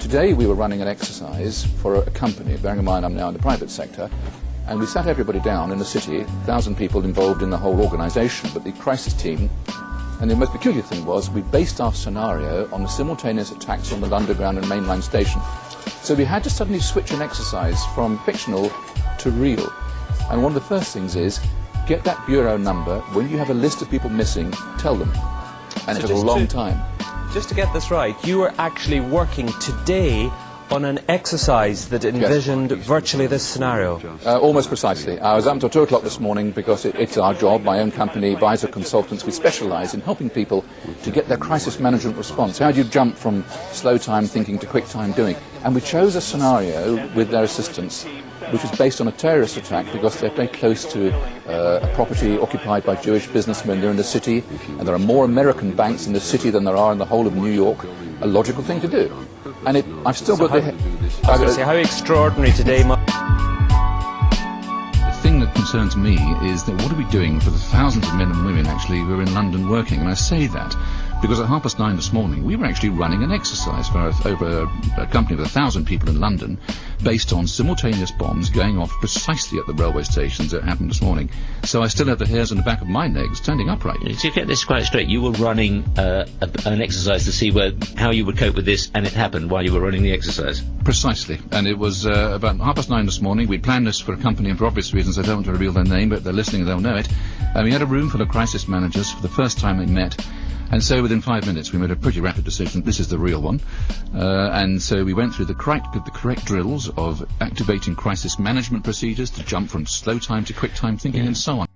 today we were running an exercise for a company, bearing in mind I'm now in the private sector, and we sat everybody down in the city, 1,000 people involved in the whole organisation, but the crisis team, and the most peculiar thing was we based our scenario on the simultaneous attacks on the Underground and mainline station. So we had to suddenly switch an exercise from fictional to real. And one of the first things is, get that bureau number. When you have a list of people missing, tell them. And so it took a long time. Just to get this right, you were actually working today on an exercise that envisioned virtually this scenario. Almost precisely. I was up until 2 o'clock this morning because it's our job, my own company, Advisor Consultants. We specialise in helping people to get their crisis management response. How do you jump from slow time thinking to quick time doing? And we chose a scenario with their assistance which is based on a terrorist attack because they're very close to a property occupied by Jewish businessmen. They're in the city, and there are more American banks in the city than there are in the whole of New York. A logical thing to do. And I've still got I was going to say, how extraordinary today. The thing that concerns me is that what are we doing for the thousands of men and women actually who are in London working? And I say that because at 9:30 this morning we were actually running an exercise for over a company with 1,000 people in London based on simultaneous bombs going off precisely at the railway stations that happened this morning. So I still have the hairs on the back of my legs standing upright. To get this quite straight, you were running an exercise to see how you would cope with this, and it happened while you were running the exercise? Precisely. And it was about 9:30 this morning. We planned this for a company, and for obvious reasons I don't want to reveal their name, but if they're listening they'll know it. And we had a room full of crisis managers for the first time they met. And so within 5 minutes we made a pretty rapid decision, this is the real one. And so we went through the correct drills of activating crisis management procedures to jump from slow time to quick time thinking and so on.